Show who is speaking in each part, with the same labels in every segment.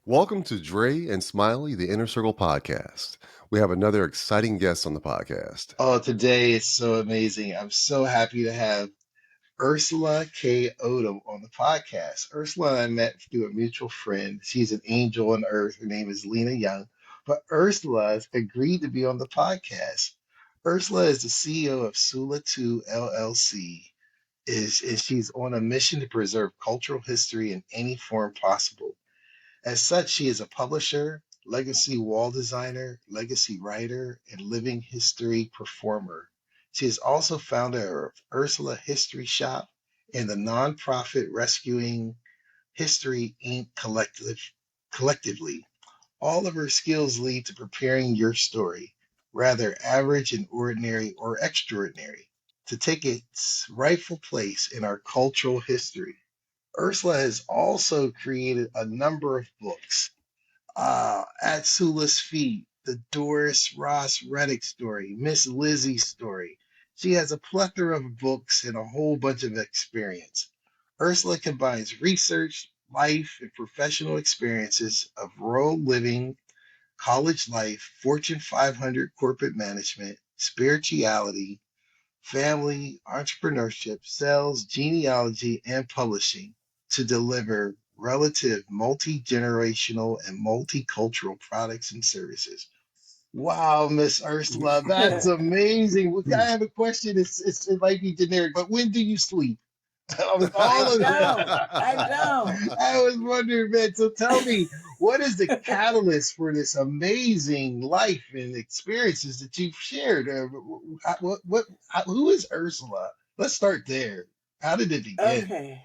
Speaker 1: Welcome to Dre and Smiley, the Inner Circle Podcast. We have another exciting guest on the podcast.
Speaker 2: Oh, today is so amazing. I'm so happy to have Ursula K. Odom on the podcast. Ursula and I met through a mutual friend. She's an angel on earth. Her name is Lena Young. But Ursula has agreed to be on the podcast. Ursula is the CEO of Sula 2 LLC. And she's on a mission to preserve cultural history in any form possible. As such, she is a publisher, legacy wall designer, legacy writer, and living history performer. She is also founder of Ursula History Shop and the nonprofit Rescuing History Inc. Collectively. All of her skills lead to preparing your story, rather average and ordinary or extraordinary, to take its rightful place in our cultural history. Ursula has also created a number of books. At Sula's Feet, the Doris Ross Reddick story, Miss Lizzie's story. She has a plethora of books and a whole bunch of experience. Ursula combines research, life, and professional experiences of rural living, college life, Fortune 500 corporate management, spirituality, family, entrepreneurship, sales, genealogy, and publishing to deliver relative multi-generational and multicultural products and services. Wow, Miss Ursula, that's amazing. Well, I have a question. It might be generic, but when do you sleep? I was
Speaker 3: I
Speaker 2: all of
Speaker 3: don't. I don't.
Speaker 2: I was wondering, man. So tell me, what is the catalyst for this amazing life and experiences that you've shared? Who is Ursula? Let's start there. How did it begin?
Speaker 3: Okay.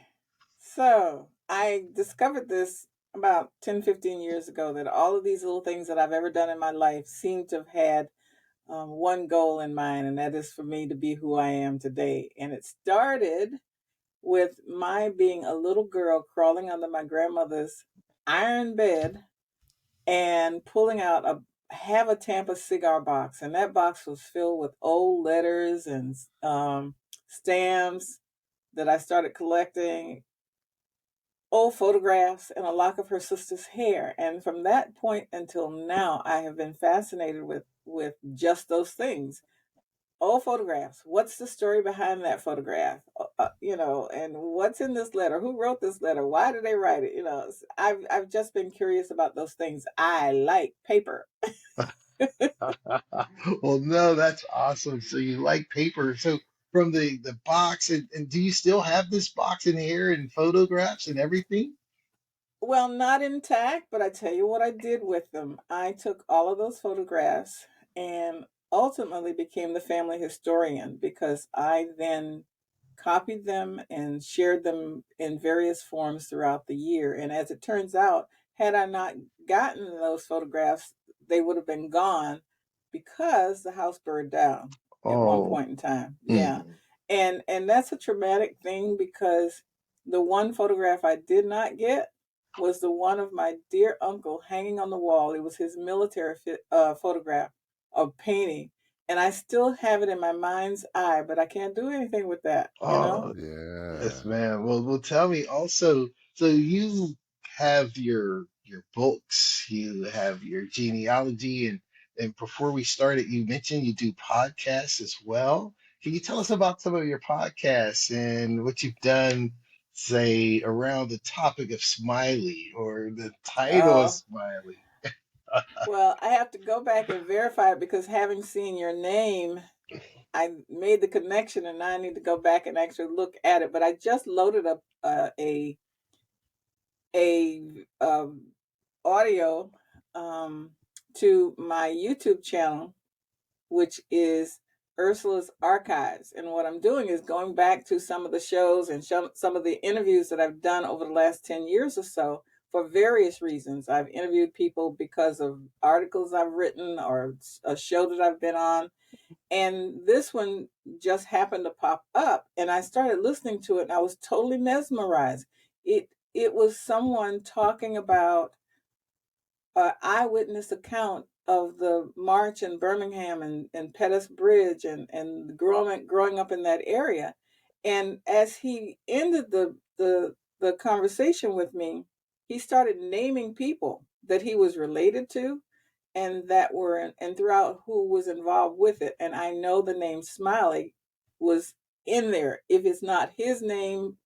Speaker 3: So I discovered this about 10, 15 years ago that all of these little things that I've ever done in my life seem to have had one goal in mind, and that is for me to be who I am today. And it started with my being a little girl crawling under my grandmother's iron bed and pulling out a have a Tampa cigar box, and that box was filled with old letters and stamps that I started collecting, old photographs, and a lock of her sister's hair. And from that point until now, I have been fascinated with just those things. Old photographs. What's the story behind that photograph? And what's in this letter? Who wrote this letter? Why did they write it? I've just been curious about those things. I like paper.
Speaker 2: Well, no, that's awesome. So you like paper. So from the box, and do you still have this box in here and photographs and everything?
Speaker 3: Well, not intact, but I tell you what I did with them. I took all of those photographs and ultimately became the family historian because I then copied them and shared them in various forms throughout the year. And as it turns out, had I not gotten those photographs, they would have been gone because the house burned down at one
Speaker 2: Oh,
Speaker 3: point in time. Yeah.
Speaker 2: mm.
Speaker 3: And that's a traumatic thing because the one photograph I did not get was the one of my dear uncle hanging on the wall. It was his military photograph of painting. And I still have it in my mind's eye, but I can't do anything with that.
Speaker 2: Oh, yes,
Speaker 1: Yeah.
Speaker 2: ma'am. Well, tell me also. So you have your books, you have your genealogy, and before we started, you mentioned you do podcasts as well. Can you tell us about some of your podcasts and what you've done, say, around the topic of Smiley or the title of
Speaker 3: Oh,
Speaker 2: Smiley?
Speaker 3: well, I have to go back and verify it because having seen your name, I made the connection and now I need to go back and actually look at it. But I just loaded up a audio um, to my YouTube channel, which is Ursula's Archives. And what I'm doing is going back to some of the shows and some of the interviews that I've done over the last 10 years or so for various reasons. I've interviewed people because of articles I've written or a show that I've been on. And this one just happened to pop up and I started listening to it and I was totally mesmerized. It was someone talking about an eyewitness account of the march in Birmingham and Pettus Bridge and growing up in that area. And as he ended the conversation with me, he started naming people that he was related to, and that were and throughout who was involved with it. And I know the name Smiley was in there, if it's not his name,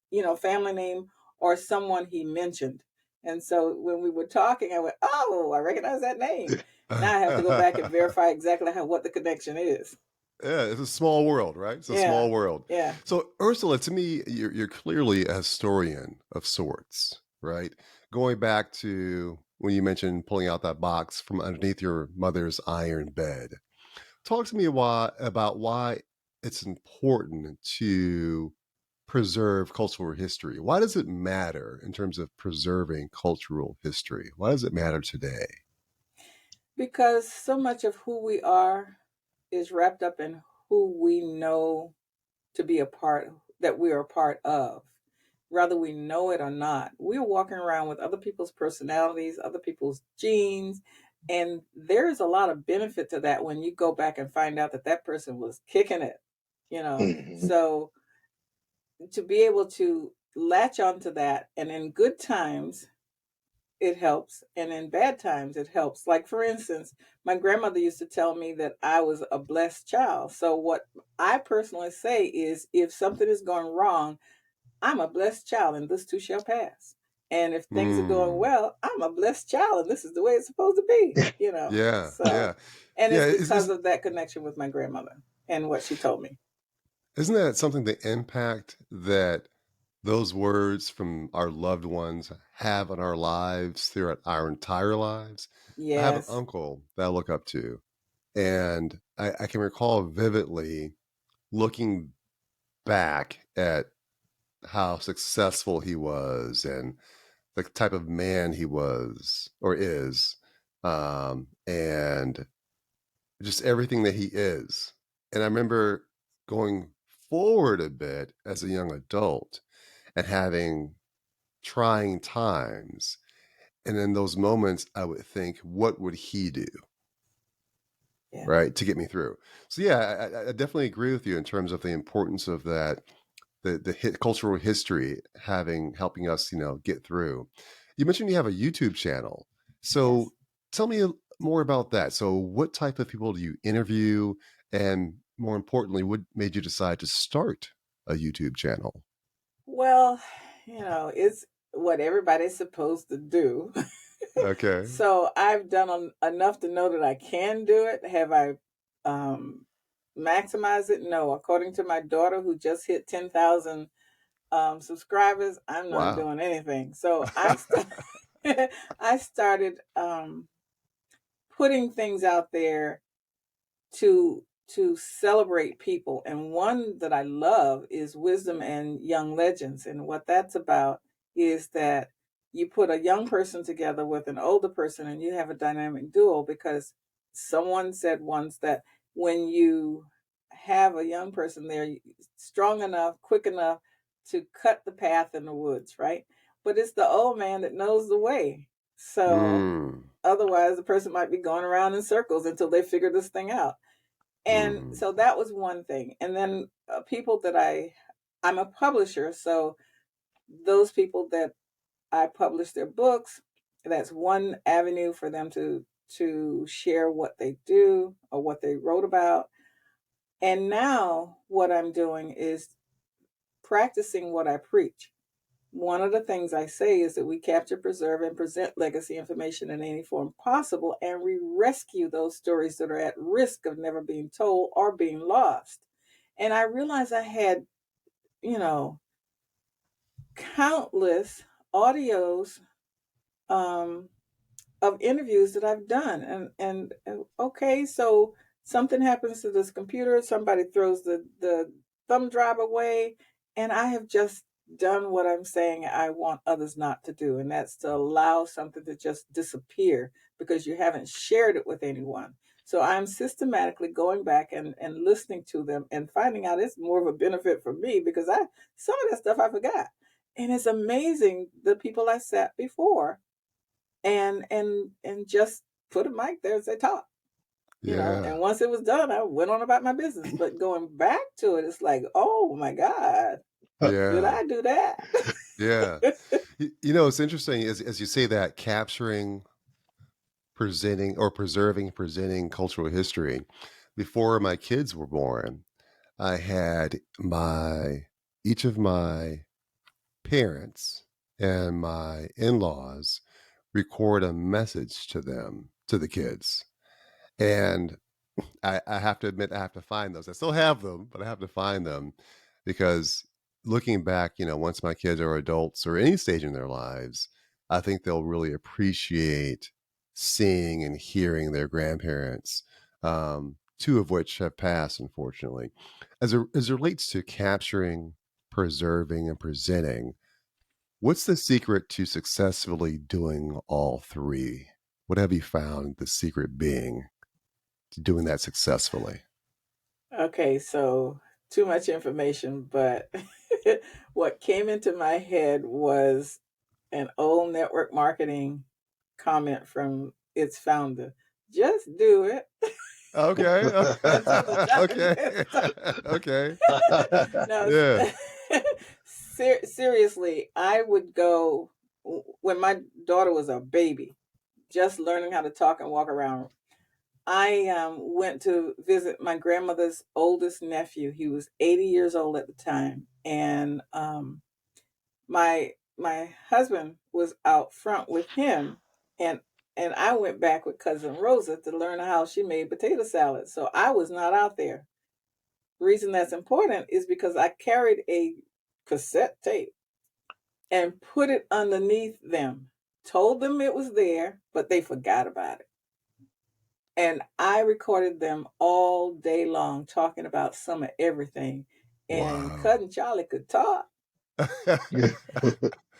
Speaker 3: family name, or someone he mentioned. And so when we were talking, I went, "Oh, I recognize that name." Now I have to go back and verify exactly what the connection is.
Speaker 1: Yeah, it's a small world, right? It's a
Speaker 3: Yeah,
Speaker 1: small world.
Speaker 3: yeah,
Speaker 1: So, Ursula, to me, you're clearly a historian of sorts, right? Going back to when you mentioned pulling out that box from underneath your mother's iron bed. Talk to me about why it's important to preserve cultural history. Why does it matter in terms of preserving cultural history? Why does it matter today?
Speaker 3: because so much of who we are is wrapped up in who we know to be a part that we are a part of, whether we know it or not. We're walking around with other people's personalities, other people's genes, and there's a lot of benefit to that when you go back and find out that that person was kicking it, you know.
Speaker 2: Hmm.
Speaker 3: So to be able to latch onto that, and in good times it helps, and in bad times it helps. Like, for instance, my grandmother used to tell me that I was a blessed child. So what I personally say is, if something is going wrong, I'm a blessed child and this too shall pass. And if things are going
Speaker 1: Mm,
Speaker 3: well, I'm a blessed child and this is the way it's supposed to be.
Speaker 1: yeah,
Speaker 3: So,
Speaker 1: yeah,
Speaker 3: and
Speaker 1: yeah.
Speaker 3: it's because of that connection with my grandmother and what she told me.
Speaker 1: Isn't that something, the impact that those words from our loved ones have on our lives throughout our entire lives? I have an
Speaker 3: Yes.
Speaker 1: uncle that I look up to, and I can recall vividly looking back at how successful he was and the type of man he was or is, and just everything that he is. And I remember going forward a bit as a young adult and having trying times. And in those moments, I would think, what would he do?
Speaker 3: Yeah.
Speaker 1: Right. To get me through. So, yeah, I definitely agree with you in terms of the importance of that, the cultural history helping us, get through. You mentioned you have a YouTube channel.
Speaker 3: Yes.
Speaker 1: So tell me more about that. So what type of people do you interview? And more importantly, what made you decide to start a YouTube channel?
Speaker 3: Well, it's what everybody's supposed to do.
Speaker 1: Okay.
Speaker 3: So I've done enough to know that I can do it. Have I um, maximized it? No. According to my daughter, who just hit 10,000 subscribers, I'm not
Speaker 1: Wow.
Speaker 3: doing anything. So I started putting things out there to celebrate people. And one that I love is Wisdom and Young Legends. And what that's about is that you put a young person together with an older person and you have a dynamic duo, because someone said once that when you have a young person there, strong enough, quick enough to cut the path in the woods, right? But it's the old man that knows the way. So
Speaker 1: Mm,
Speaker 3: otherwise, the person might be going around in circles until they figure this thing out. And
Speaker 1: mm,
Speaker 3: so that was one thing. And then people that I'm a publisher, so those people that I publish their books, that's one avenue for them to share what they do or what they wrote about. And now what I'm doing is practicing what I preach. One of the things I say is that we capture, preserve, and present legacy information in any form possible, and we rescue those stories that are at risk of never being told or being lost. And I realized I had, you know, countless audios um, of interviews that I've done. And okay, so something happens to this computer, somebody throws the thumb drive away, and I have just done what I'm saying I want others not to do, and that's to allow something to just disappear because you haven't shared it with anyone. So I'm systematically going back and listening to them and finding out it's more of a benefit for me, because I some of that stuff I forgot. And it's amazing the people I sat before and just put a mic there as they talk.
Speaker 1: yeah.
Speaker 3: And once it was done, I went on about my business. But going back to it, it's like, oh my God, did
Speaker 1: Yeah.
Speaker 3: I do that?
Speaker 1: Yeah. It's interesting as you say that, capturing presenting cultural history. Before my kids were born, I had each of my parents and my in-laws record a message to them, to the kids. And I have to admit, I have to find those. I still have them, but I have to find them because looking back, once my kids are adults or any stage in their lives, I think they'll really appreciate seeing and hearing their grandparents, two of which have passed, unfortunately. As it relates to capturing, preserving, and presenting, what's the secret to successfully doing all three? What have you found the secret being to doing that successfully?
Speaker 3: Okay, so too much information, but what came into my head was an old network marketing comment from its founder. Just do it
Speaker 1: Okay.
Speaker 3: until the time
Speaker 1: Okay.
Speaker 3: gets tough.
Speaker 1: Okay.
Speaker 3: No,
Speaker 1: Yeah.
Speaker 3: seriously, I would go when my daughter was a baby, just learning how to talk and walk around. I went to visit my grandmother's oldest nephew. He was 80 years old at the time, and my husband was out front with him, and I went back with cousin Rosa to learn how she made potato salad. So I was not out there. Reason that's important is because I carried a cassette tape and put it underneath them. Told them it was there, but they forgot about it. And I recorded them all day long talking about some of everything. And
Speaker 1: Wow.
Speaker 3: Cousin Charlie could talk.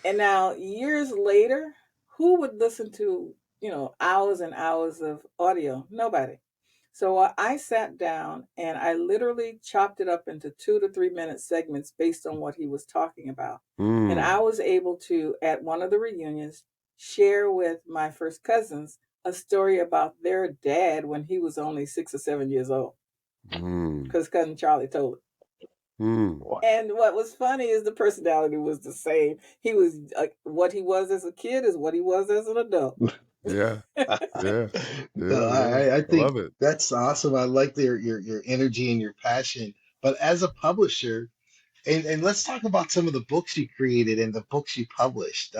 Speaker 3: And now, years later, who would listen to, hours and hours of audio? Nobody. So I sat down and I literally chopped it up into 2 to 3 minute segments based on what he was talking about. And
Speaker 1: Mm,
Speaker 3: I was able to, at one of the reunions, share with my first cousins a story about their dad when he was only 6 or 7 years old,
Speaker 1: mm,
Speaker 3: because cousin Charlie told it.
Speaker 1: mm.
Speaker 3: And what was funny is the personality was the same. He was what he was as a kid is what he was as an adult.
Speaker 1: Yeah. Yeah.
Speaker 2: No,
Speaker 1: Yeah. Yeah.
Speaker 2: I
Speaker 1: I love
Speaker 2: think
Speaker 1: it.
Speaker 2: that's awesome. I like your energy and your passion. But as a publisher, and let's talk about some of the books you created and the books you published.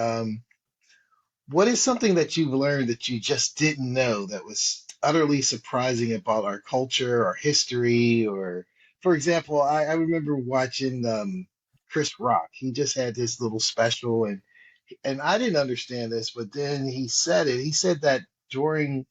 Speaker 2: What is something that you've learned that you just didn't know that was utterly surprising about our culture, our history, or, for example, I remember watching Chris Rock. He just had this little special, and I didn't understand this, but then he said it. He said that during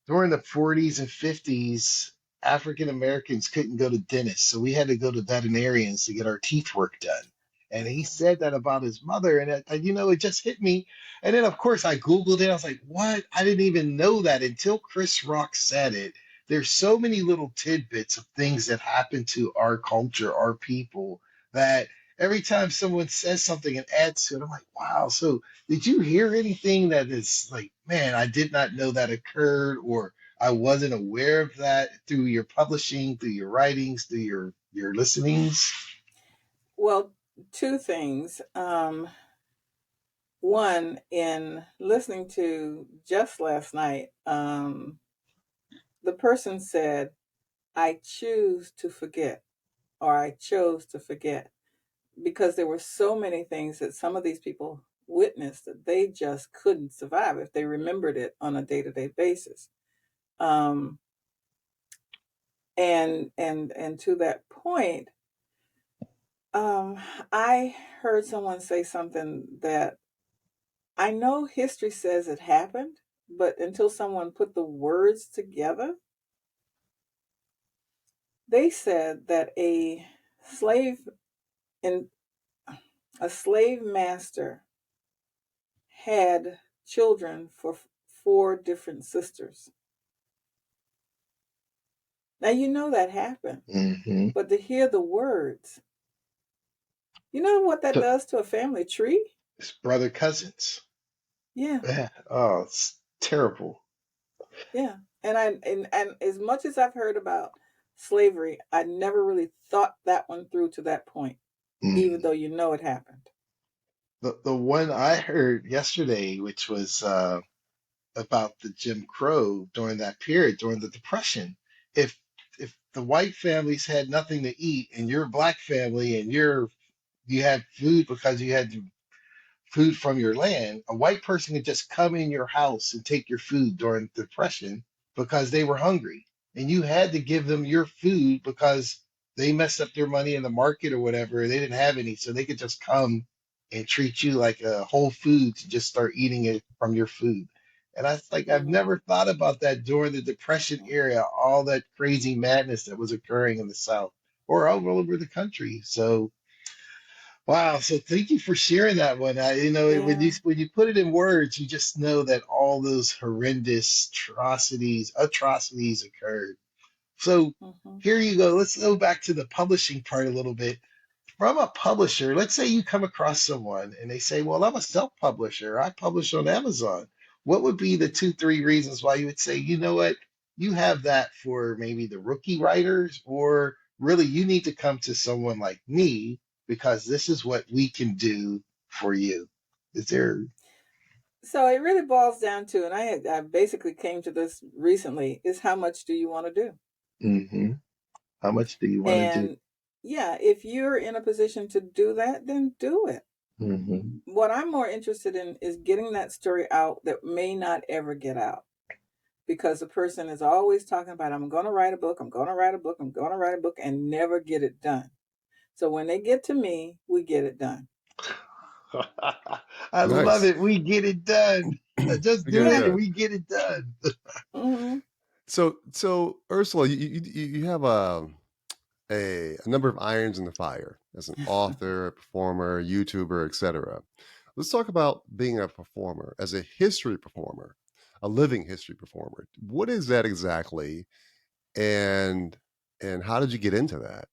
Speaker 2: the 40s and 50s, African Americans couldn't go to dentists, so we had to go to veterinarians to get our teeth work done. And he said that about his mother, and it just hit me. And then, of course, I Googled it. I was like, what? I didn't even know that until Chris Rock said it. There's so many little tidbits of things that happen to our culture, our people, that every time someone says something and adds to it, I'm like, wow. So did you hear anything that is like, man, I did not know that occurred, or I wasn't aware of that through your publishing, through your writings, through your listenings?
Speaker 3: Well, two things. One, in listening to just last night, the person said, I choose to forget, or I chose to forget, because there were so many things that some of these people witnessed that they just couldn't survive if they remembered it on a day-to-day basis. Um, and to that point, um, I heard someone say something that I know history says it happened, but until someone put the words together, they said that slave in a slave master had children for four different sisters. Now you know that happened,
Speaker 2: Hmm.
Speaker 3: but to hear the words, you know what that
Speaker 2: So
Speaker 3: does to a family tree?
Speaker 2: it's brother cousins.
Speaker 3: Yeah,
Speaker 2: Yeah. Oh, it's terrible.
Speaker 3: yeah. And as much as I've heard about slavery, I never really thought that one through to that point, even
Speaker 2: Mm.
Speaker 3: though you know it happened.
Speaker 2: The one I heard yesterday, which was about the Jim Crow during that period, during the Depression. If if the white families had nothing to eat and you're a black family and you had food because you had food from your land, a white person could just come in your house and take your food during the Depression because they were hungry. And you had to give them your food because they messed up their money in the market or whatever. They didn't have any. So they could just come and treat you like a whole food to just start eating it from your food. And I was like, I've
Speaker 3: Mm-hmm.
Speaker 2: never thought about that during the Depression era, all that crazy madness that was occurring in the South or all over the country. So, wow. So thank you for sharing that one.
Speaker 3: Yeah.
Speaker 2: When you put it in words, you just know that all those horrendous atrocities occurred. So
Speaker 3: Mm-hmm.
Speaker 2: here you go. Let's go back to the publishing part a little bit. From a publisher, let's say you come across someone and they say, "Well, I'm a self-publisher. I publish on Amazon." What would be the two, three reasons why you would say, you know what, you have that for maybe the rookie writers, or really you need to come to someone like me because this is what we can do for you? Is there?
Speaker 3: So it really boils down to, and I basically came to this recently, is how much do you want to do?
Speaker 2: Hmm. How much do you want to do?
Speaker 3: And yeah, if you're in a position to do that, then do it.
Speaker 2: Hmm.
Speaker 3: What I'm more interested in is getting that story out that may not ever get out, because the person is always talking about, I'm going to write a book, I'm going to write a book, I'm going to write a book, and never get it done. So when they get to me, we get it done.
Speaker 2: I love
Speaker 1: Nice.
Speaker 2: it. We get it done. Just
Speaker 1: I get
Speaker 2: do
Speaker 1: it
Speaker 3: Yeah.
Speaker 2: it and
Speaker 1: done.
Speaker 2: we get it done.
Speaker 3: Hmm.
Speaker 1: So Ursula, you have a number of irons in the fire as an author, a performer, YouTuber, etc. Let's talk about being a performer, as a history performer, a living history performer. What is that exactly, and how did you get into that?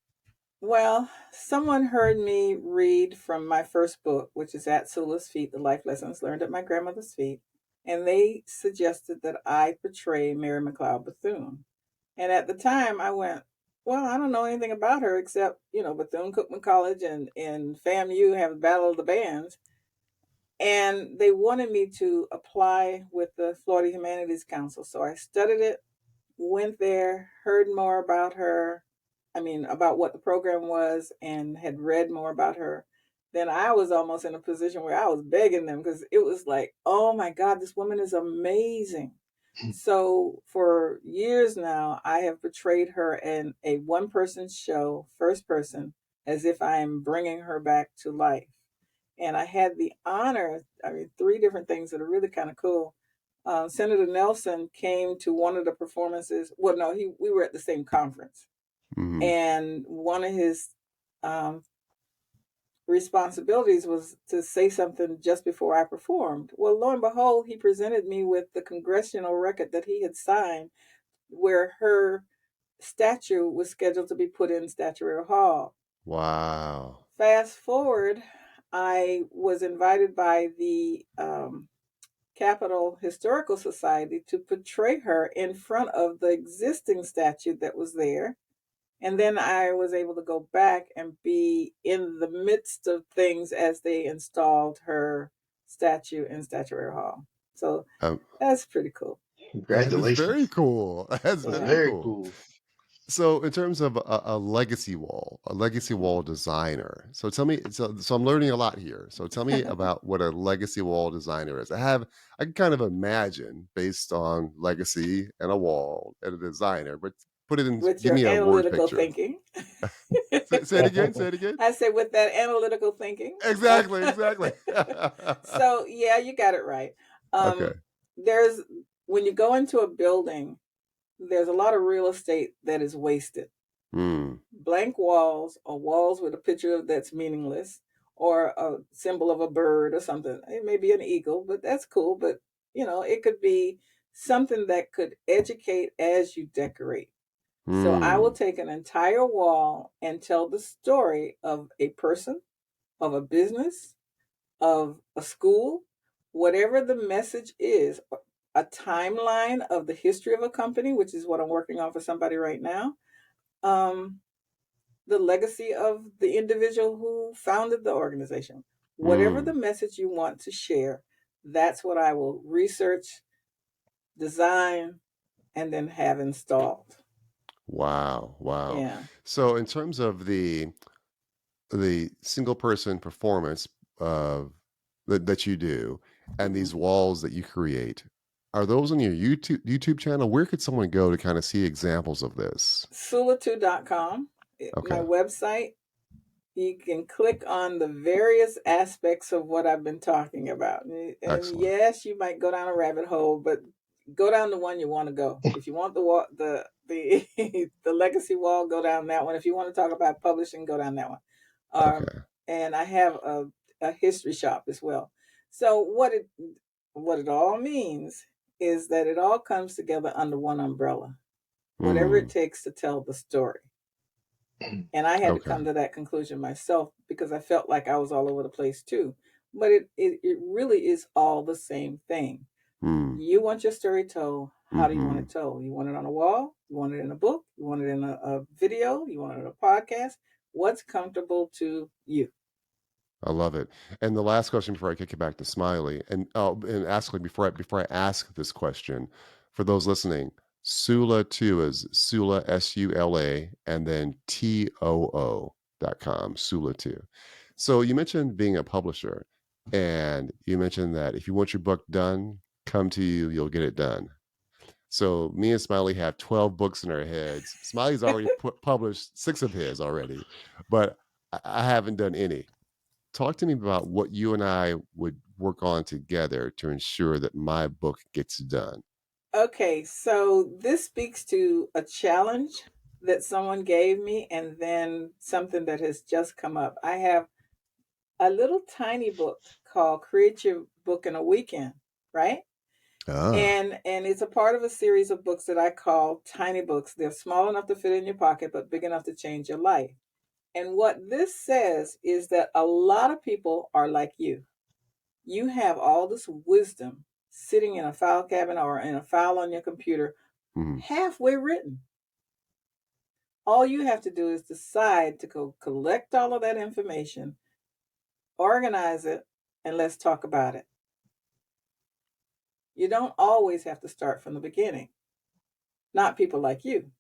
Speaker 3: Well, someone heard me read from my first book, which is At Sula's Feet, The Life Lessons Learned at My Grandmother's Feet, and they suggested that I portray Mary McLeod Bethune. And at the time, I went, well, I don't know anything about her except, Bethune-Cookman College and FAMU have the Battle of the Bands. And they wanted me to apply with the Florida Humanities Council. So I studied it, went there, heard more about her. I mean, about what the program was, and had read more about her. Then I was almost in a position where I was begging them, because it was like, oh my God, this woman is amazing. So for years now, I have portrayed her in a one person show, first person, as if I am bringing her back to life. And I had the honor, I mean, three different things that are really kind of cool. Senator Nelson came to one of the performances. Well, no, we were at the same conference,
Speaker 1: Hmm.
Speaker 3: and one of his um, responsibilities was to say something just before I performed. Well, lo and behold, he presented me with the congressional record that he had signed, where her statue was scheduled to be put in Statuary Hall.
Speaker 1: Wow.
Speaker 3: Fast forward, I was invited by the Capitol Historical Society to portray her in front of the existing statue that was there. And then I was able to go back and be in the midst of things as they installed her statue in Statuary Hall. So
Speaker 1: Um,
Speaker 3: that's pretty cool.
Speaker 1: that is very
Speaker 2: Congratulations.
Speaker 1: cool. That's
Speaker 2: That's
Speaker 3: Yeah.
Speaker 1: very
Speaker 2: very
Speaker 1: cool.
Speaker 2: cool.
Speaker 1: So, in terms of a legacy wall
Speaker 3: Mhm.
Speaker 1: designer. So, tell me. So I'm learning a lot here. So, tell me about what a legacy wall designer is. I can kind of imagine based on legacy and a wall and a designer, but put it in.
Speaker 3: With
Speaker 1: Give
Speaker 3: your
Speaker 1: me a word
Speaker 3: analytical
Speaker 1: picture.
Speaker 3: thinking.
Speaker 1: Say it again. Say it again.
Speaker 3: I say with that analytical thinking.
Speaker 1: Exactly. Exactly.
Speaker 3: So yeah, you got it right.
Speaker 1: Okay.
Speaker 3: Um, there's when you go into a building, there's a lot of real estate that is wasted.
Speaker 1: Hmm.
Speaker 3: Blank walls, or walls with a picture that's meaningless, or a symbol of a bird or something. It may be an eagle, but that's cool. But it could be something that could educate as you decorate. So I will
Speaker 1: Hmm.
Speaker 3: take an entire wall and tell the story of a person, of a business, of a school, whatever the message is, a timeline of the history of a company, which is what I'm working on for somebody right now. Um, the legacy of the individual who founded the organization. Whatever the
Speaker 1: Hmm.
Speaker 3: message you want to share, that's what I will research, design, and then have installed.
Speaker 1: Wow. Wow.
Speaker 3: Yeah.
Speaker 1: So in terms of the single person performance that you do and
Speaker 3: hmm
Speaker 1: these walls that you create, are those on your YouTube channel? Where could someone go to kind of see examples of this?
Speaker 3: Sula2.com, my
Speaker 1: Okay.
Speaker 3: website. You can click on the various aspects of what I've been talking about. And
Speaker 1: Excellent.
Speaker 3: yes, you might go down a rabbit hole, but go down the one you want to go. If you want the the legacy wall, go down that one. If you want to talk about publishing, go down that one. Um,
Speaker 1: Okay.
Speaker 3: and I have a history shop as well. So what it all means is that it all comes together under one umbrella. Whatever it
Speaker 1: Mm,
Speaker 3: takes to tell the story. And I had to
Speaker 1: okay.
Speaker 3: come to that conclusion myself because I felt like I was all over the place too. But it really is all the same thing.
Speaker 1: Mm,
Speaker 3: You want your story told. How do you want
Speaker 1: mm-hmm.
Speaker 3: it told? You want it on a wall? You want it in a book? You want it in a video? You want it in a podcast? What's comfortable to you?
Speaker 1: I love it. And the last question before I kick it back to Smiley, and ask like before I ask this question, for those listening, Sula 2 is Sula Sula and then TOO.com, Sula 2. So you mentioned being a publisher, and you mentioned that if you want your book done, come to you, you'll get it done. So me and Smiley have 12 books in our heads. Smiley's already published 6 of his already, but I haven't done any. Talk to me about what you and I would work on together to ensure that my book gets done.
Speaker 3: Okay, so this speaks to a challenge that someone gave me and then something that has just come up. I have a little tiny book called Create Your Book in a Weekend, right?
Speaker 1: Ah.
Speaker 3: And it's a part of a series of books that I call tiny books. They're small enough to fit in your pocket, but big enough to change your life. And what this says is that a lot of people are like you. You have all this wisdom sitting in a file cabinet or in a file on your computer,
Speaker 1: Mhm.
Speaker 3: halfway written. All you have to do is decide to go collect all of that information, organize it, and let's talk about it. You don't always have to start from the beginning. Not people like you.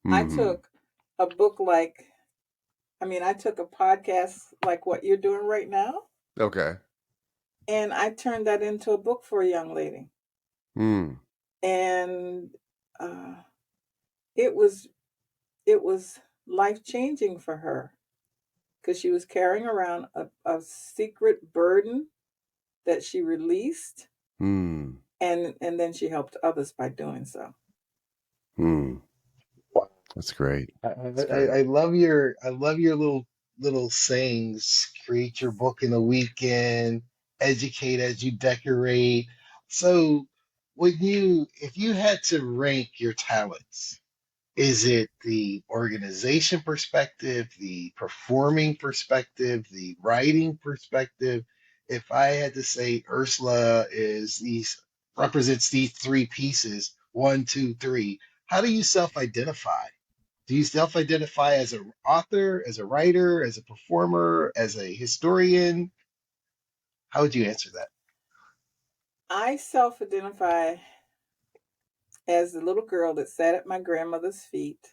Speaker 3: I
Speaker 1: Mhm.
Speaker 3: took a book like, I took a podcast like what you're doing right now,
Speaker 1: Okay.
Speaker 3: and I turned that into a book for a young lady.
Speaker 1: Mm.
Speaker 3: And uh, it was it was life changing for her because she was carrying around a secret burden that she released,
Speaker 1: Mm.
Speaker 3: and then she helped others by doing so.
Speaker 1: Mm.
Speaker 2: Wow.
Speaker 1: That's great.
Speaker 2: I,
Speaker 1: That's
Speaker 2: I,
Speaker 1: great.
Speaker 2: I love your little sayings. Create your book in a weekend. Educate as you decorate. So, if you had to rank your talents, is it the organization perspective, the performing perspective, the writing perspective? If I had to say Ursula is these represents these three pieces, one, two, three, how do you self-identify? Do you self-identify as an author, as a writer, as a performer, as a historian? How would you answer that?
Speaker 3: I self identify as the little girl that sat at my grandmother's feet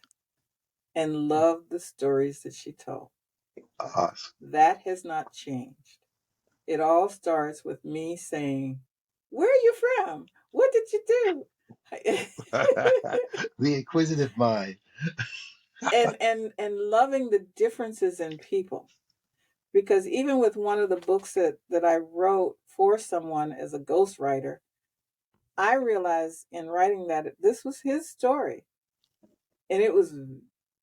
Speaker 3: and loved the stories that she told.
Speaker 2: Awesome.
Speaker 3: That has not changed. It all starts with me saying, "Where are you from? What did you do?"
Speaker 2: The inquisitive mind.
Speaker 3: and loving the differences in people. Because even with one of the books that I wrote for someone as a ghostwriter, I realized in writing that this was his story, and it was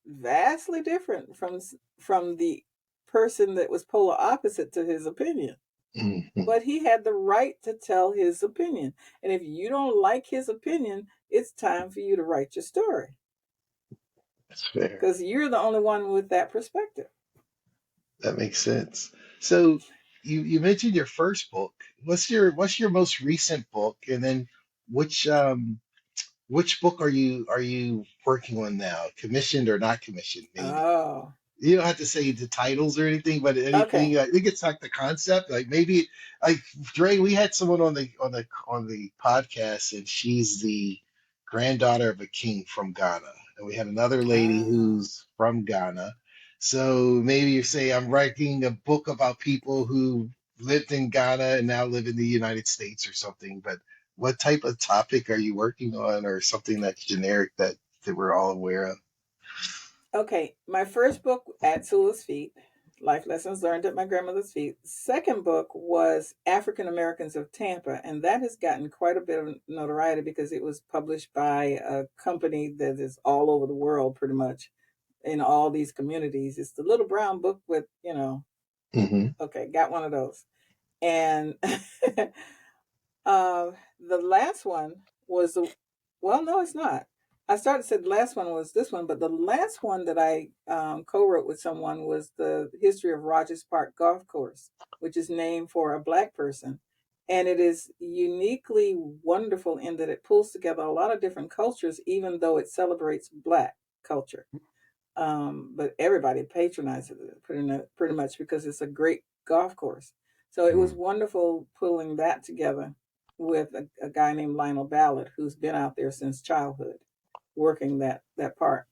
Speaker 3: vastly different from the person that was polar opposite to his opinion.
Speaker 2: Mhm.
Speaker 3: But he had the right to tell his opinion. And if you don't like his opinion, it's time for you to write your story
Speaker 2: That's fair.
Speaker 3: because you're the only one with that perspective.
Speaker 2: That makes sense. So you mentioned your first book. What's your most recent book? And then which which book are you working on now? Commissioned or not commissioned, maybe?
Speaker 3: Oh.
Speaker 2: You don't have to say the titles or anything, but anything.
Speaker 3: Okay.
Speaker 2: I think it's like the concept. Like maybe like Dre, we had someone on the podcast, and she's the granddaughter of a king from Ghana, and we had another lady
Speaker 3: Ah.
Speaker 2: who's from Ghana. So maybe you say I'm writing a book about people who lived in Ghana and now live in the United States or something. But what type of topic are you working on, or something that's generic that we're all aware of?
Speaker 3: Okay, my first book, At Sula's Feet, Life Lessons Learned at My Grandmother's Feet. Second book was African Americans of Tampa, and that has gotten quite a bit of notoriety because it was published by a company that is all over the world, pretty much, in all these communities. It's the little brown book with,
Speaker 2: Hmm.
Speaker 3: okay, got one of those. And the last one was well, no, it's not. I started to say the last one was this one, but the last one that I co-wrote with someone was the history of Rogers Park Golf Course, which is named for a Black person. And it is uniquely wonderful in that it pulls together a lot of different cultures, even though it celebrates Black culture. But everybody patronizes it pretty much because it's a great golf course. So it was
Speaker 1: Mm.
Speaker 3: wonderful pulling that together with a guy named Lionel Ballard, who's been out there since childhood, working that park.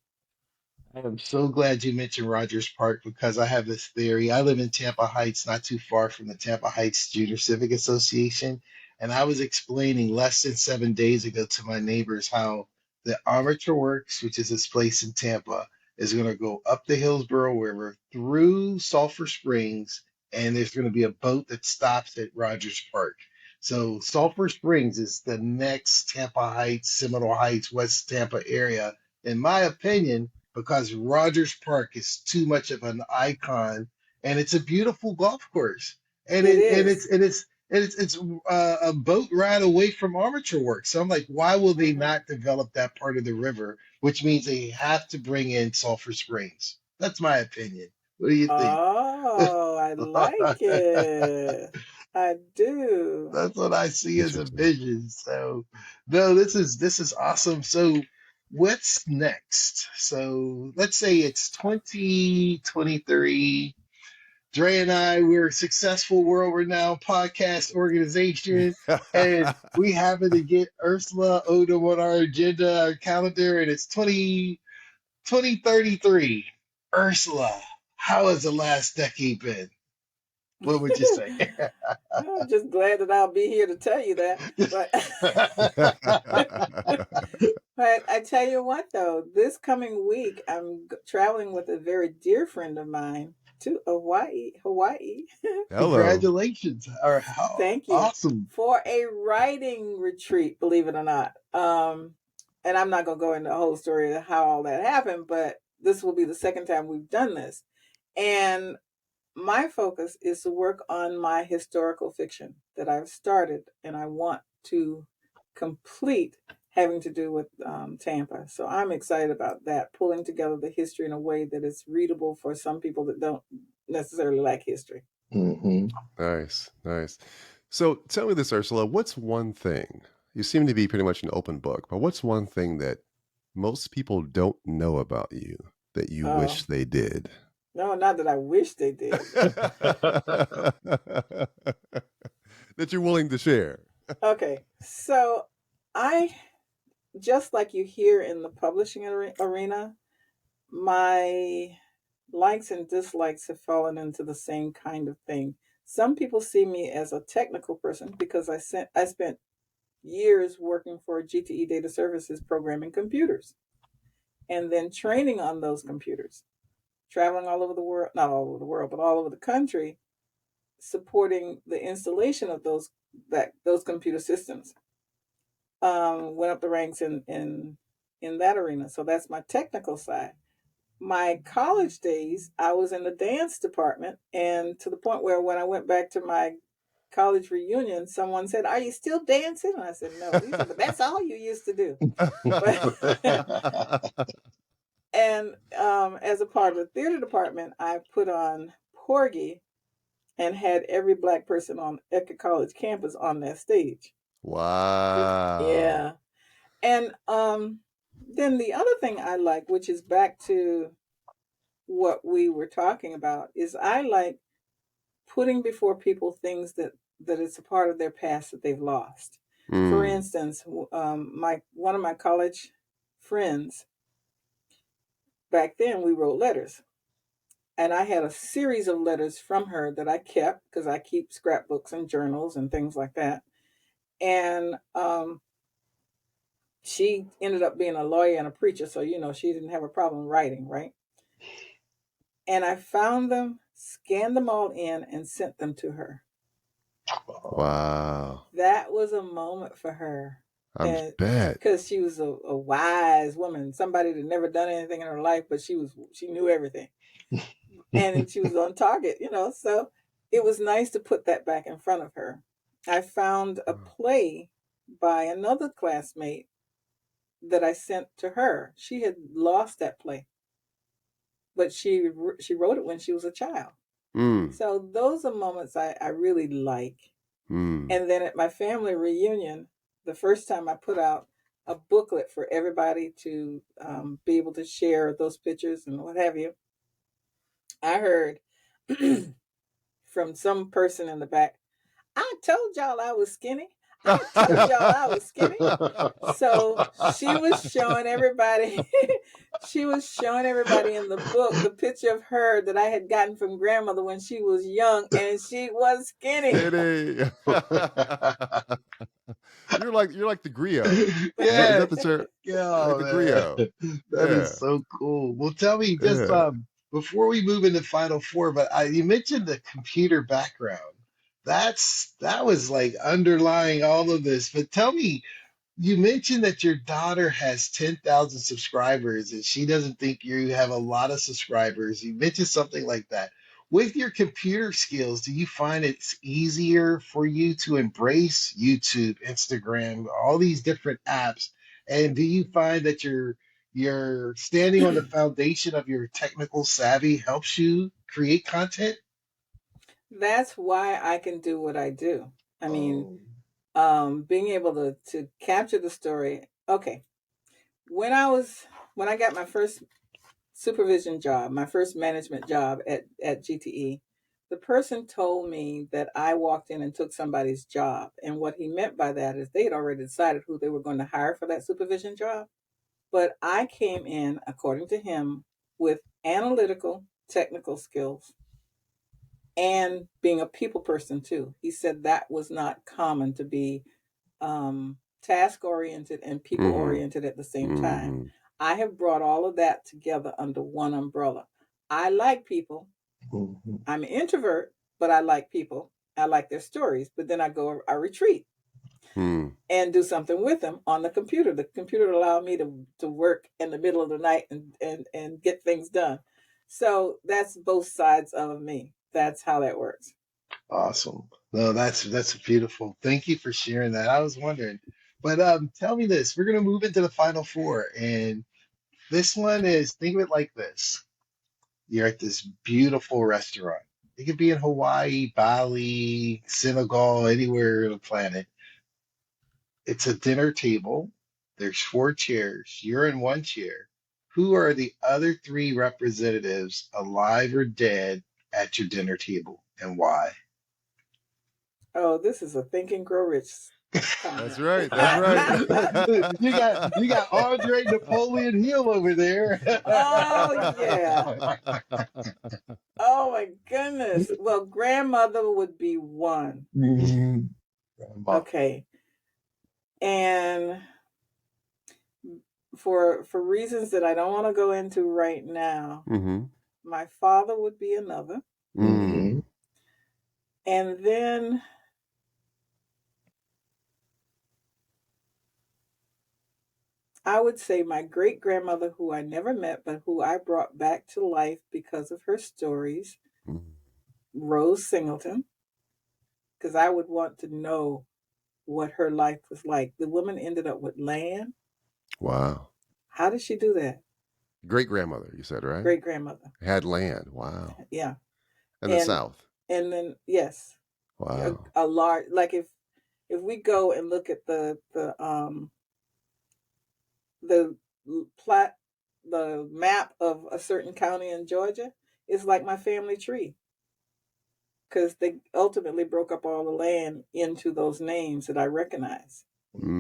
Speaker 2: I am so glad you mentioned Rogers Park because I have this theory. I live in Tampa Heights, not too far from the Tampa Heights Junior Civic Association. And I was explaining less than 7 days ago to my neighbors how the Armature Works, which is this place in Tampa, is going to go up the Hillsborough River through Sulphur Springs, and there's going to be a boat that stops at Rogers Park. So Sulphur Springs is the next Tampa Heights, Seminole Heights, West Tampa area, in my opinion, because Rogers Park is too much of an icon, and it's a beautiful golf course, and
Speaker 3: It
Speaker 2: it and it's
Speaker 3: is.
Speaker 2: and it's and it's a boat ride away from Armature Works. So I'm like, why will they
Speaker 3: Mm-hmm.
Speaker 2: not develop that part of the river? Which means they have to bring in Sulphur Springs. That's my opinion. What do you think?
Speaker 3: Oh, I like it. I do.
Speaker 2: That's what I see as a
Speaker 1: Interesting.
Speaker 2: vision. So, no, this is awesome. So, what's next? So, let's say it's 2023. Dre and I, we're a successful, world-renowned podcast organization, and we happen to get Ursula Odom on our agenda, our calendar, and it's 2033. Ursula, how has the last decade been? What would you say?
Speaker 3: I'm just glad that I'll be here to tell you that. But but I tell you what, though, this coming week I'm traveling with a very dear friend of mine to Hawaii. Hawaii.
Speaker 1: Hello.
Speaker 2: Congratulations. Or how
Speaker 3: Thank you
Speaker 2: awesome.
Speaker 3: for a writing retreat. Believe it or not. And I'm not gonna go into the whole story of how all that happened, but this will be the second time we've done this, and my focus is to work on my historical fiction that I've started and I want to complete having to do with Tampa. So I'm excited about that, pulling together the history in a way that is readable for some people that don't necessarily like history.
Speaker 2: Hmm.
Speaker 1: Nice, nice. So tell me this, Ursula, what's one thing? You seem to be pretty much an open book, but what's one thing that most people don't know about you that you
Speaker 3: Oh,
Speaker 1: wish they did?
Speaker 3: no, not that I wish they did.
Speaker 1: That you're willing to share.
Speaker 3: Okay, so I, just like you hear in the publishing arena, my likes and dislikes have fallen into the same kind of thing. Some people see me as a technical person because I spent years working for GTE Data Services programming computers and then training on those computers, traveling all over the world, not all over the world, but all over the country, supporting the installation of those computer systems. Went up the ranks in that arena. So that's my technical side. My college days, I was in the dance department, and to the point where when I went back to my college reunion, someone said, "Are you still dancing?" And I said, "No." He said, "But that's all you used to do." But and as a part of the theater department, I put on Porgy and had every Black person on Ecker College campus on that stage.
Speaker 1: Wow.
Speaker 3: Yeah, and then the other thing I like, which is back to what we were talking about is I like putting before people things that it's a part of their past that they've lost. For
Speaker 1: Mm.
Speaker 3: instance, one of my college friends, back then we wrote letters, and I had a series of letters from her that I kept because I keep scrapbooks and journals and things like that. And she ended up being a lawyer and a preacher, so she didn't have a problem writing, right? And I found them, scanned them all in, and sent them to her.
Speaker 1: Wow.
Speaker 3: That was a moment for her.
Speaker 1: I
Speaker 3: And
Speaker 1: bet.
Speaker 3: because she was a wise woman, somebody that never done anything in her life, but she knew everything. And she was on target, so it was nice to put that back in front of her. I found a play by another classmate that I sent to her. She had lost that play, but she wrote it when she was a child.
Speaker 1: Mm.
Speaker 3: So those are moments I really like.
Speaker 1: Mm.
Speaker 3: And then at my family reunion, the first time I put out a booklet for everybody to be able to share those pictures and what have you, I heard from some person in the back, I told y'all I was skinny. I told y'all I was skinny. So she was showing everybody, she was showing everybody in the book the picture of her that I had gotten from grandmother when she was young, and she was skinny.
Speaker 1: Skinny. You're like the griot.
Speaker 2: Yeah.
Speaker 1: Is that the term?
Speaker 2: Yeah,
Speaker 1: Like the griot.
Speaker 2: that
Speaker 1: Yeah.
Speaker 2: is so cool. Well, tell me just
Speaker 1: Yeah.
Speaker 2: before we move into Final Four, but you mentioned the computer background. That was like underlying all of this. But tell me, you mentioned that your daughter has 10,000 subscribers and she doesn't think you have a lot of subscribers. You mentioned something like that. With your computer skills, do you find it's easier for you to embrace YouTube, Instagram, all these different apps? And do you find that you're standing on the foundation of your technical savvy helps you create content?
Speaker 3: That's why I can do what I do. I mean,
Speaker 2: Oh.
Speaker 3: being able to capture the story. Okay, when I got my first supervision job, my first management job at GTE, the person told me that I walked in and took somebody's job, and what he meant by that is they had already decided who they were going to hire for that supervision job. But I came in, according to him, with analytical, technical skills and being a people person too. He said that was not common to be task oriented and people
Speaker 1: Mm-hmm.
Speaker 3: oriented at the same time.
Speaker 1: Mm-hmm.
Speaker 3: I have brought all of that together under one umbrella. I like people.
Speaker 2: Mhm.
Speaker 3: I'm an introvert, but I like people. I like their stories, but then I retreat
Speaker 1: Mm.
Speaker 3: and do something with them on the computer. The computer allowed me to work in the middle of the night and get things done. So that's both sides of me. That's how that works.
Speaker 2: Awesome. No, that's beautiful. Thank you for sharing that. I was wondering. But tell me this. We're gonna move into the final four, and this one is think of it like this. You're at this beautiful restaurant. It could be in Hawaii, Bali, Senegal, anywhere on the planet. It's a dinner table. There's four chairs. You're in one chair. Who are the other three representatives, alive or dead, at your dinner table, and why?
Speaker 3: Oh, this is a Think and Grow Rich comment.
Speaker 1: That's right. That's right.
Speaker 2: You got Andre Napoleon Hill over there.
Speaker 3: Oh yeah. Oh my goodness. Well, grandmother would be one.
Speaker 2: Mhm.
Speaker 3: Okay. And for reasons that I don't want to go into right now,
Speaker 1: Mm-hmm.
Speaker 3: my father would be another.
Speaker 1: Mm.
Speaker 3: And then I would say my great grandmother, who I never met, but who I brought back to life because of her stories,
Speaker 1: Mm.
Speaker 3: Rose Singleton, because I would want to know what her life was like. The woman ended up with land.
Speaker 1: Wow.
Speaker 3: How did she do that?
Speaker 1: Great grandmother, you said, right?
Speaker 3: Great grandmother.
Speaker 1: Had land. Wow.
Speaker 3: Yeah.
Speaker 1: In the South.
Speaker 3: And then yes,
Speaker 1: Wow.
Speaker 3: a large, like if we go and look at the plat the map of a certain county in Georgia is like my family tree, because they ultimately broke up all the land into those names that I recognize.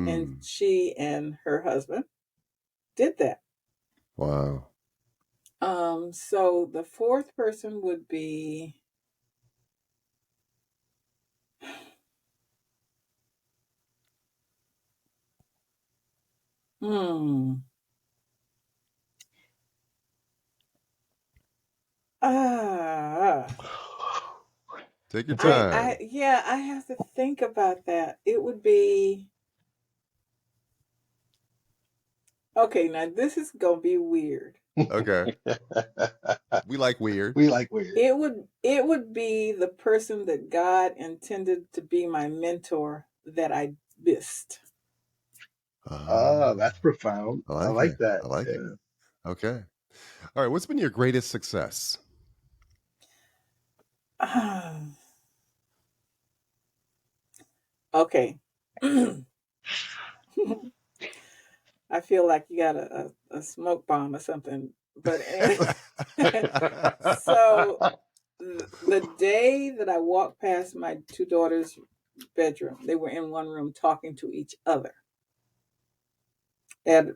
Speaker 3: And
Speaker 1: Mm.
Speaker 3: she and her husband did that.
Speaker 1: Wow.
Speaker 3: So the fourth person would be hmm. Ah,
Speaker 1: Take your
Speaker 3: I
Speaker 1: time.
Speaker 3: yeah, I have to think about that. It would be okay. Now this is gonna be weird.
Speaker 1: Okay. We like weird.
Speaker 2: We like weird.
Speaker 3: It would be the person that God intended to be my mentor that I missed.
Speaker 2: Oh,
Speaker 1: Um,
Speaker 2: that's profound.
Speaker 1: I
Speaker 2: I
Speaker 1: like
Speaker 2: like
Speaker 1: it.
Speaker 2: that.
Speaker 1: I like it.
Speaker 2: Yeah.
Speaker 1: Okay. All right. What's been your greatest success?
Speaker 3: Okay. I feel like you got a smoke bomb or something. But anyway, so the day that I walked past my two daughters' bedroom, they were in one room talking to each other at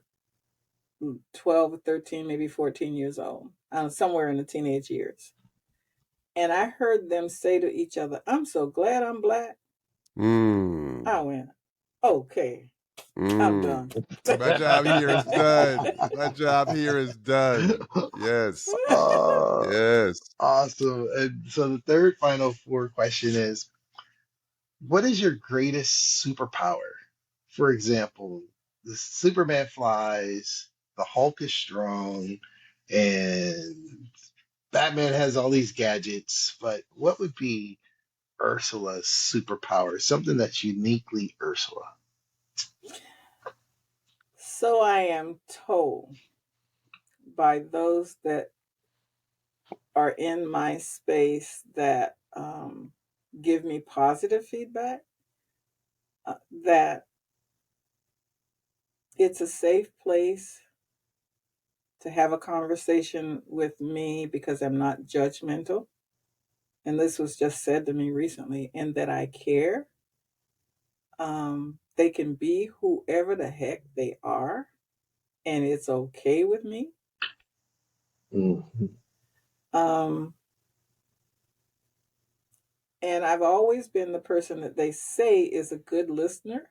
Speaker 3: 12 or 13, maybe 14 years old, somewhere in the teenage years. And I heard them say to each other, "I'm so glad I'm black."
Speaker 1: Mm.
Speaker 3: I went, "Okay, I'm
Speaker 1: Mm.
Speaker 3: done."
Speaker 1: My job here is done. My job here is done. Yes.
Speaker 2: Oh,
Speaker 1: Yes.
Speaker 2: awesome. And so the third final four question is, what is your greatest superpower? For example, the Superman flies, the Hulk is strong, and Batman has all these gadgets, but what would be Ursula's superpower? Something that's uniquely Ursula.
Speaker 3: So I am told by those that are in my space that give me positive feedback, that it's a safe place to have a conversation with me because I'm not judgmental. And this was just said to me recently, and that I care. They can be whoever the heck they are, and it's okay with me.
Speaker 2: Mhm.
Speaker 3: Um, and I've always been the person that they say is a good listener.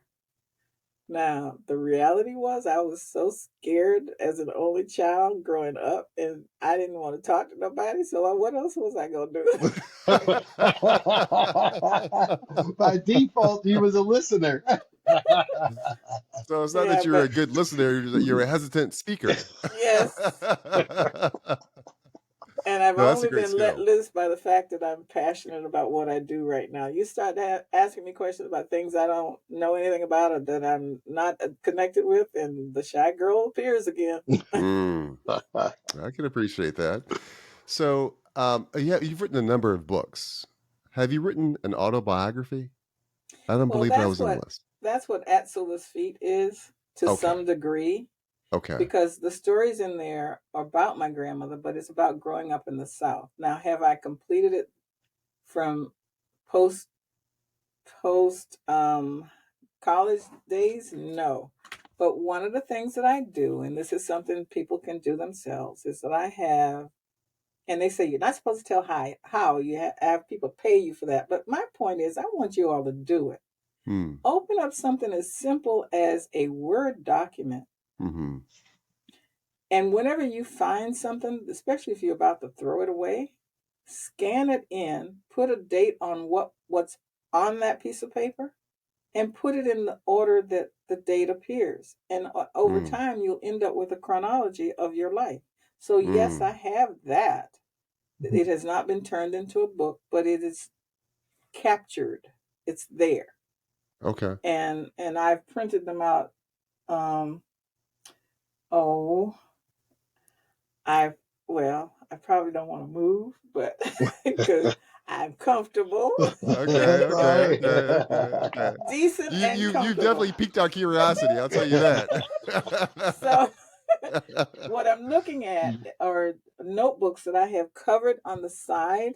Speaker 3: Now, the reality was I was so scared as an only child growing up, and I didn't want to talk to nobody. So what else was I going to do?
Speaker 2: By default, he was a listener.
Speaker 1: So it's not
Speaker 3: Yeah,
Speaker 1: that you're
Speaker 3: but
Speaker 1: a good listener, you're a hesitant speaker.
Speaker 3: yes. And I've
Speaker 1: No, that's a
Speaker 3: only
Speaker 1: great
Speaker 3: been let
Speaker 1: skill.
Speaker 3: loose by the fact that I'm passionate about what I do right now. You start asking me questions about things I don't know anything about or that I'm not connected with, and the shy girl appears again.
Speaker 1: Mm, I can appreciate that. So, yeah, you've written a number of books. Have you written an autobiography? I don't
Speaker 3: Well,
Speaker 1: believe that was in the list.
Speaker 3: that's what At Sula's Feet is to
Speaker 1: Okay.
Speaker 3: some degree,
Speaker 1: Okay.
Speaker 3: because the stories in there are about my grandmother, but it's about growing up in the South. Now, have I completed it from post post college days? No. But one of the things that I do, and this is something people can do themselves, is that I have, and they say you're not supposed to tell how you have people pay you for that. But my point is, I want you all to do it.
Speaker 1: Hmm.
Speaker 3: Open up something as simple as a Word document.
Speaker 1: Mm-hmm.
Speaker 3: And whenever you find something, especially if you're about to throw it away, scan it in, put a date on what's on that piece of paper, and put it in the order that the date appears. And over
Speaker 1: Mm,
Speaker 3: time, you'll end up with a chronology of your life. So, yes, I
Speaker 1: mm.
Speaker 3: have that. It has not been turned into a book, but it is captured. It's there.
Speaker 1: Okay.
Speaker 3: And I've printed them out. Um, oh, I I probably don't want to move, but because I'm comfortable,
Speaker 1: Okay.
Speaker 2: That's
Speaker 1: Okay.
Speaker 2: right.
Speaker 1: Okay. Okay. Okay.
Speaker 3: decent and
Speaker 1: You've
Speaker 3: comfortable.
Speaker 1: definitely piqued our curiosity. I'll tell you that.
Speaker 3: So what I'm looking at are notebooks that I have covered on the side.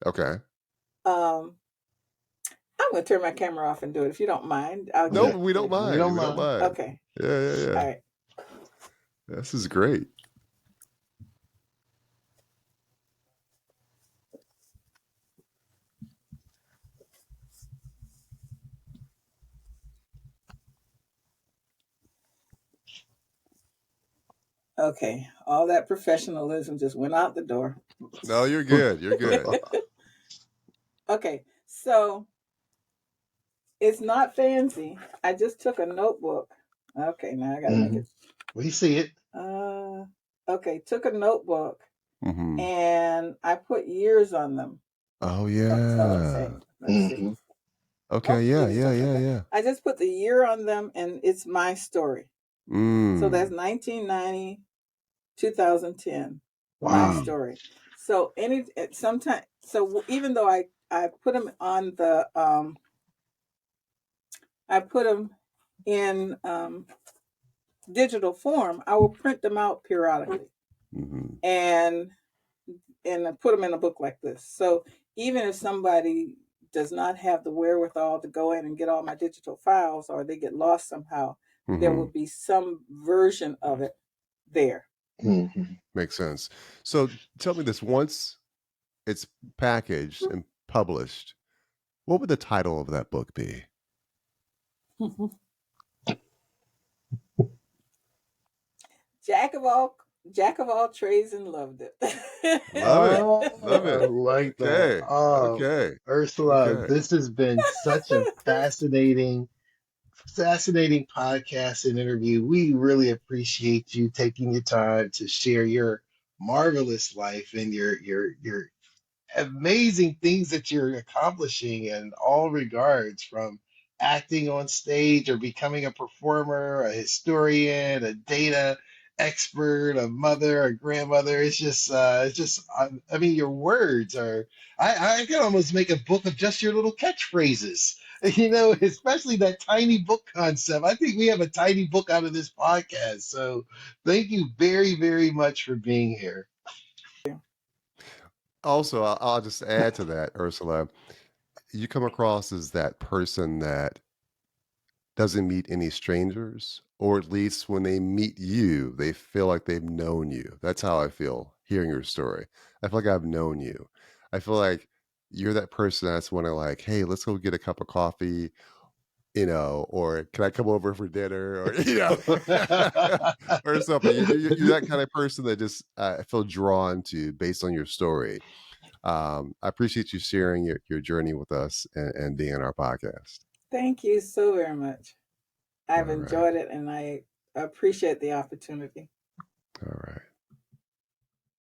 Speaker 1: Okay.
Speaker 3: Um, I'm going to turn my camera off and do it if you don't mind. I'll
Speaker 1: No,
Speaker 3: get
Speaker 1: we don't
Speaker 2: We
Speaker 1: mind.
Speaker 2: don't
Speaker 1: We don't
Speaker 2: mind.
Speaker 1: mind.
Speaker 3: Okay.
Speaker 1: Yeah.
Speaker 3: All right.
Speaker 1: This is great.
Speaker 3: Okay. All that professionalism just went out the door.
Speaker 1: No, you're good. You're good.
Speaker 3: Okay. So it's not fancy. I just took a notebook. Okay. Now I got to make it.
Speaker 2: We see it.
Speaker 3: Okay. Took a notebook
Speaker 1: Mm-hmm.
Speaker 3: and I put years on them.
Speaker 1: Oh,
Speaker 3: So
Speaker 1: yeah.
Speaker 3: let's see.
Speaker 1: Okay. Yeah.
Speaker 3: I just put the year on them and it's my story. So that's 1990, 2010.
Speaker 2: Wow.
Speaker 3: My story. So even though I put them on the I put them in digital form, I will print them out periodically, and I put them in a book like this. So even if somebody does not have the wherewithal to go in and get all my digital files, or they get lost somehow, there will be some version of it there.
Speaker 1: Makes sense. So tell me this: once it's packaged and published, what would the title of that book be?
Speaker 2: Jack of all trades and loved it. Love it. I like that.
Speaker 1: Okay.
Speaker 2: Ersula, this has been such a fascinating podcast and interview. We really appreciate you taking your time to share your marvelous life and your amazing things that you're accomplishing in all regards, from acting on stage or becoming a performer, a historian, a data expert, a mother, a grandmother. I mean, your words are, I can almost make a book of just your little catchphrases, especially that tiny book concept. I think we have a tiny book out of this podcast. So thank you very, very much for being here.
Speaker 1: Also, I'll just add to that, Ursula. You come across as that person that doesn't meet any strangers, or at least when they meet you, they feel like they've known you. That's how I feel hearing your story. I feel like I've known you. I feel like you're that person that's when I like, hey, let's go get a cup of coffee, or can I come over for dinner, or or something. You're that kind of person that just I feel drawn to based on your story. I appreciate you sharing your journey with us and being on our podcast.
Speaker 3: Thank you so very much. I've
Speaker 1: All right.
Speaker 3: enjoyed it and I appreciate the opportunity.